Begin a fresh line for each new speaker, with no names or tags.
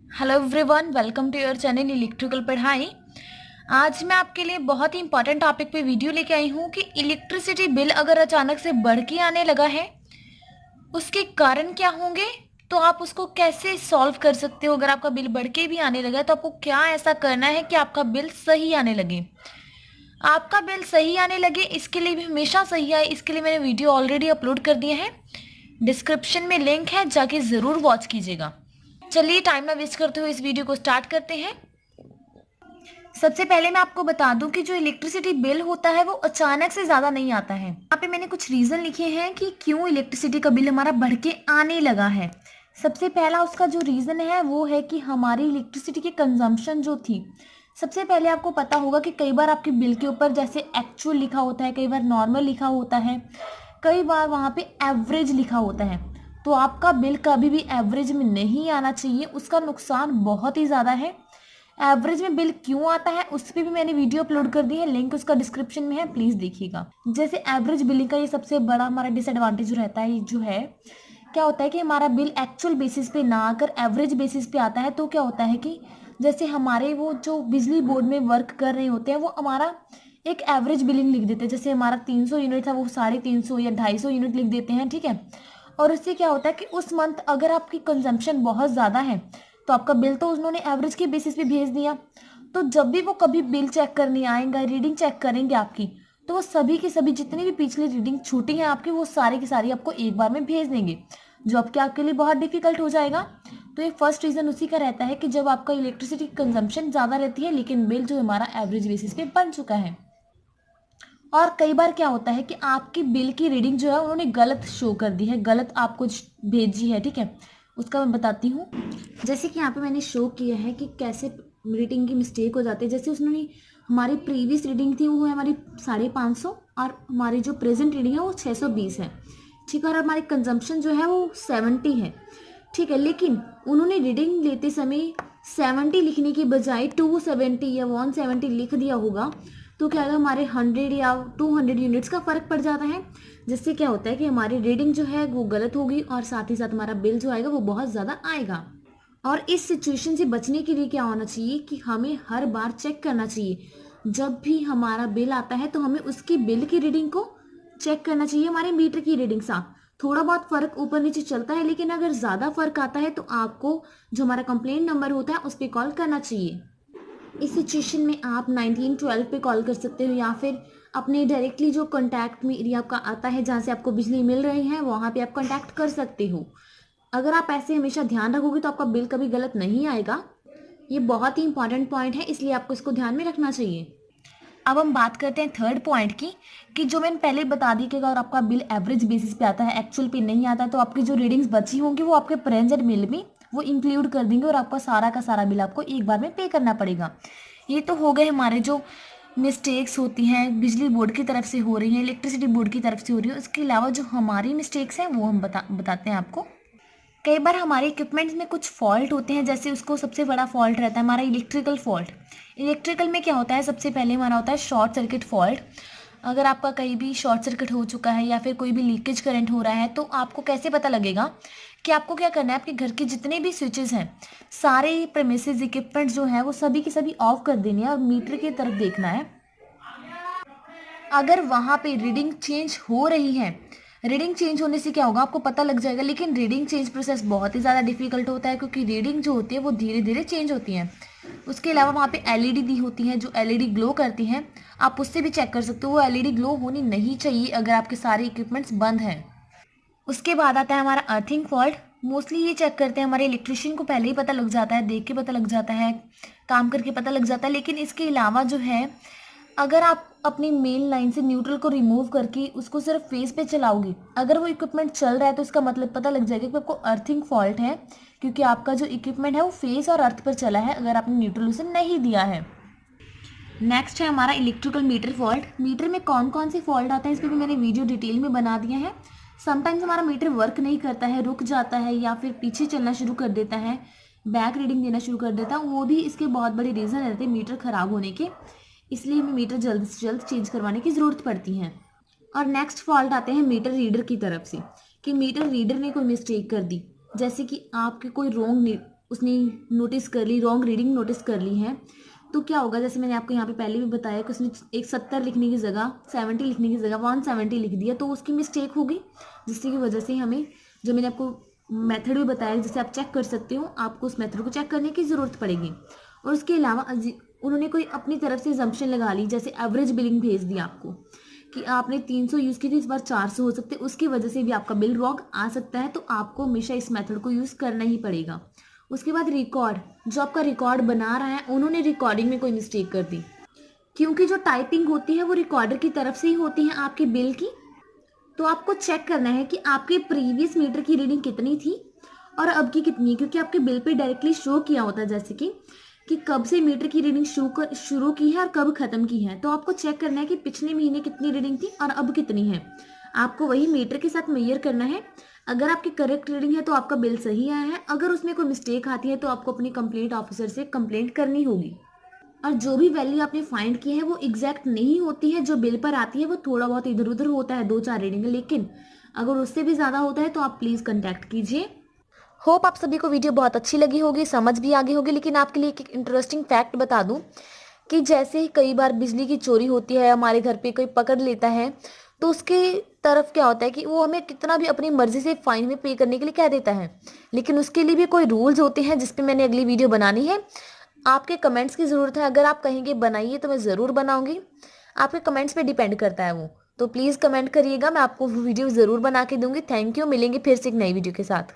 Hello everyone, welcome to your channel electrical पढ़ाई। आज मैं आपके लिए बहुत ही इंपॉर्टेंट टॉपिक पे वीडियो लेके आई हूँ कि इलेक्ट्रिसिटी बिल अगर अचानक से बढ़ के आने लगा है, उसके कारण क्या होंगे, तो आप उसको कैसे सॉल्व कर सकते हो। अगर आपका बिल बढ़ के भी आने लगा है तो आपको क्या ऐसा करना है कि आपका बिल सही आने लगे। आपका बिल सही आने लगे, इसके लिए भी हमेशा सही आए, इसके लिए मैंने वीडियो ऑलरेडी अपलोड कर दिए हैं। डिस्क्रिप्शन में लिंक है, जाके ज़रूर वॉच कीजिएगा। चलिए टाइम ना वेस्ट करते हुए इस वीडियो को स्टार्ट करते हैं। सबसे पहले मैं आपको बता दूं कि जो इलेक्ट्रिसिटी बिल होता है वो अचानक से ज़्यादा नहीं आता है। यहाँ पे मैंने कुछ रीज़न लिखे हैं कि क्यों इलेक्ट्रिसिटी का बिल हमारा बढ़ के आने लगा है। सबसे पहला उसका जो रीज़न है वो है कि हमारी इलेक्ट्रिसिटी की कंजम्पशन जो थी, सबसे पहले आपको पता होगा कि कई बार आपके बिल के ऊपर जैसे एक्चुअल लिखा होता है, कई बार नॉर्मल लिखा होता है, कई बार वहाँ पे एवरेज लिखा होता है। तो आपका बिल कभी भी एवरेज में नहीं आना चाहिए, उसका नुकसान बहुत ही ज़्यादा है। एवरेज में बिल क्यों आता है उस पर भी मैंने वीडियो अपलोड कर दी है, लिंक उसका डिस्क्रिप्शन में है, प्लीज़ देखिएगा। जैसे एवरेज बिलिंग का ये सबसे बड़ा हमारा डिसएडवांटेज रहता है, जो है क्या होता है कि हमारा बिल एक्चुअल बेसिस पे ना आकर एवरेज बेसिस पे आता है। तो क्या होता है कि जैसे हमारे वो जो बिजली बोर्ड में वर्क कर रहे होते हैं वो हमारा एक एवरेज बिलिंग लिख देते हैं। जैसे हमारा 300 यूनिट था, वो 350 या 250 यूनिट लिख देते हैं, ठीक है। और उससे क्या होता है कि उस मंथ अगर आपकी कंजम्पशन बहुत ज़्यादा है तो आपका बिल तो उन्होंने एवरेज के बेसिस पे भेज दिया। तो जब भी वो कभी बिल चेक करने आएंगे, रीडिंग चेक करेंगे आपकी, तो वो सभी की सभी जितनी भी पिछली रीडिंग छूटी हैं आपकी, वो सारी की सारी आपको एक बार में भेज देंगे, जो आपके लिए बहुत डिफिकल्ट हो जाएगा। तो ये फर्स्ट रीज़न उसी का रहता है कि जब आपका इलेक्ट्रिसिटी कंजम्पशन ज़्यादा रहती है लेकिन बिल जो हमारा एवरेज बेसिस पे बन चुका है। और कई बार क्या होता है कि आपकी बिल की रीडिंग जो है उन्होंने गलत शो कर दी है, गलत आपको भेजी है, ठीक है। उसका मैं बताती हूँ। जैसे कि यहाँ पे मैंने शो किया है कि कैसे रीडिंग की मिस्टेक हो जाती है। जैसे उसने हमारी प्रीवियस रीडिंग थी वो है हमारी 550 और हमारी जो प्रेजेंट रीडिंग है वो 620 है, ठीक है। और हमारी कंजम्पशन जो है वो 70 है, ठीक है। लेकिन उन्होंने रीडिंग लेते समय 70 लिखने की बजाय 270 या 170 लिख दिया होगा, तो क्या होगा, हमारे 100 या 200 यूनिट्स का फ़र्क पड़ जाता है। जिससे क्या होता है कि हमारी रीडिंग जो है वो गलत होगी और साथ ही साथ हमारा बिल जो आएगा वो बहुत ज़्यादा आएगा। और इस सिचुएशन से बचने के लिए क्या होना चाहिए कि हमें हर बार चेक करना चाहिए। जब भी हमारा बिल आता है तो हमें उसकी बिल की रीडिंग को चेक करना चाहिए, हमारे मीटर की रीडिंग साथ। थोड़ा बहुत फर्क ऊपर नीचे चलता है, लेकिन अगर ज़्यादा फर्क आता है तो आपको जो हमारा कंप्लेंट नंबर होता है उस पर कॉल करना चाहिए। इस सिचुएशन में आप 1912 पे कॉल कर सकते हो या फिर अपने डायरेक्टली जो कॉन्टैक्ट में एरिया आपका आता है जहाँ से आपको बिजली मिल रही है वहाँ पे आप कॉन्टैक्ट कर सकते हो। अगर आप ऐसे हमेशा ध्यान रखोगे तो आपका बिल कभी गलत नहीं आएगा। ये बहुत ही इंपॉर्टेंट पॉइंट है, इसलिए आपको इसको ध्यान में रखना चाहिए। अब हम बात करते हैं थर्ड पॉइंट की, कि जो मैंने पहले बता दी कि अगर आपका बिल एवरेज बेसिस पे आता है, एक्चुअल पे नहीं आता, तो आपकी जो रीडिंग्स बची होंगी वो आपके प्रेजेंट बिल में वो इंक्लूड कर देंगे और आपका सारा का सारा बिल आपको एक बार में पे करना पड़ेगा। ये तो हो गए हमारे जो मिस्टेक्स होती हैं बिजली बोर्ड की तरफ से हो रही हैं, इलेक्ट्रिसिटी बोर्ड की तरफ से हो रही है। उसके अलावा जो हमारी मिस्टेक्स हैं वो हम बताते हैं आपको। कई बार हमारे इक्विपमेंट्स में कुछ फॉल्ट होते हैं, जैसे उसको सबसे बड़ा फॉल्ट रहता है हमारा इलेक्ट्रिकल फॉल्ट। इलेक्ट्रिकल में क्या होता है, सबसे पहले हमारा होता है शॉर्ट सर्किट फॉल्ट। अगर आपका कहीं भी शॉर्ट सर्किट हो चुका है या फिर कोई भी लीकेज करंट हो रहा है तो आपको कैसे पता लगेगा, कि आपको क्या करना है, आपके घर के जितने भी स्विचेस हैं, सारे प्रेमिसेस इक्विपमेंट जो है वो सभी के सभी ऑफ कर देने हैं और मीटर की तरफ देखना है। अगर वहाँ पे रीडिंग चेंज हो रही है, रीडिंग चेंज होने से क्या होगा आपको पता लग जाएगा। लेकिन रीडिंग चेंज प्रोसेस बहुत ही ज़्यादा डिफिकल्ट होता है, क्योंकि रीडिंग जो होती है वो धीरे धीरे चेंज होती है। उसके अलावा वहाँ पे एलईडी दी होती है, जो एलईडी ग्लो करती हैं, आप उससे भी चेक कर सकते हो। वो एलईडी ग्लो होनी नहीं चाहिए अगर आपके सारे इक्विपमेंट्स बंद हैं। उसके बाद आता है हमारा अर्थिंग फॉल्ट। मोस्टली ये चेक करते हैं हमारे इलेक्ट्रिशियन को, पहले ही पता लग जाता है, देख के पता लग जाता है, काम करके पता लग जाता है। लेकिन इसके अलावा जो है, अगर आप अपनी मेन लाइन से न्यूट्रल को रिमूव करके उसको सिर्फ फेस पे चलाओगे, अगर वो इक्विपमेंट चल रहा है तो इसका मतलब पता लग जाएगा कि आपको अर्थिंग फॉल्ट है, क्योंकि आपका जो इक्विपमेंट है वो फेस और अर्थ पर चला है, अगर आपने न्यूट्रल उसे नहीं दिया है। नेक्स्ट है हमारा इलेक्ट्रिकल मीटर फॉल्ट। मीटर में कौन कौन से फॉल्ट आते हैं इस पर भी मैंने वीडियो डिटेल में बना दिया है। समटाइम्स हमारा मीटर वर्क नहीं करता है, रुक जाता है या फिर पीछे चलना शुरू कर देता है, बैक रीडिंग देना शुरू कर देता है। वो भी इसके बहुत बड़े रीज़न रहते हैं मीटर ख़राब होने के, इसलिए हमें मीटर जल्द से जल्द चेंज करवाने की ज़रूरत पड़ती है। और नेक्स्ट फॉल्ट आते हैं मीटर रीडर की तरफ से, कि मीटर रीडर ने कोई मिस्टेक कर दी, जैसे कि आपके कोई रॉन्ग
उसने नोटिस कर ली, रॉन्ग रीडिंग नोटिस कर ली है, तो क्या होगा, जैसे मैंने आपको यहाँ पे पहले भी बताया कि उसने एक 70 लिखने की जगह 70 लिखने की जगह 170 लिख दिया, तो उसकी मिस्टेक होगी, जिसकी वजह से हमें, जो मैंने आपको मेथड भी बताया जिसे आप चेक कर सकते हो, आपको उस मेथड को चेक करने की ज़रूरत पड़ेगी। और उसके अलावा उन्होंने कोई अपनी तरफ से जम्पशन लगा ली, जैसे एवरेज बिलिंग भेज दी आपको कि आपने 300 यूज़ की थी, इस बार 400 हो सकते, उसकी वजह से भी आपका बिल रॉन्ग आ सकता है, तो आपको हमेशा इस मेथड को यूज़ करना ही पड़ेगा। उसके बाद रिकॉर्ड, जो आपका रिकॉर्ड बना रहा है उन्होंने रिकॉर्डिंग में कोई मिस्टेक कर दी, क्योंकि जो टाइपिंग होती है वो रिकॉर्डर की तरफ से ही होती है आपके बिल की। तो आपको चेक करना है कि आपके प्रीवियस मीटर की रीडिंग कितनी थी और अब की कितनी है, क्योंकि आपके बिल पे डायरेक्टली शो किया होता है, जैसे कि कब से मीटर की रीडिंग शुरू की है और कब खत्म की है। तो आपको चेक करना है कि पिछले महीने कितनी रीडिंग थी और अब कितनी है, आपको वही मीटर के साथ मेजर करना है। अगर आपकी करेक्ट रीडिंग है तो आपका बिल सही आया है, अगर उसमें कोई मिस्टेक आती है तो आपको अपनी कंप्लेंट ऑफिसर से कंप्लेंट करनी होगी। और जो भी वैल्यू आपने फाइंड की है वो एग्जैक्ट नहीं होती है, जो बिल पर आती है वो थोड़ा बहुत इधर उधर होता है, 2-4 रीडिंग, लेकिन अगर उससे भी ज़्यादा होता है तो आप प्लीज़ कंटैक्ट कीजिए। होप आप सभी को वीडियो बहुत अच्छी लगी होगी, समझ भी आ गई होगी। लेकिन आपके लिए एक इंटरेस्टिंग फैक्ट बता दूं कि जैसे ही कई बार बिजली की चोरी होती है, हमारे घर पे कोई पकड़ लेता है, तो उसके तरफ क्या होता है कि वो हमें कितना भी अपनी मर्जी से फाइन में पे करने के लिए कह देता है, लेकिन उसके लिए भी कोई रूल्स होते हैं जिस पे मैंने अगली वीडियो बनानी है। आपके कमेंट्स की ज़रूरत है, अगर आप कहेंगे बनाइए तो मैं ज़रूर बनाऊंगी, आपके कमेंट्स पे डिपेंड करता है वो। तो प्लीज़ कमेंट करिएगा, मैं आपको वीडियो ज़रूर बना के दूंगी। थैंक यू, मिलेंगे फिर से एक नई वीडियो के साथ।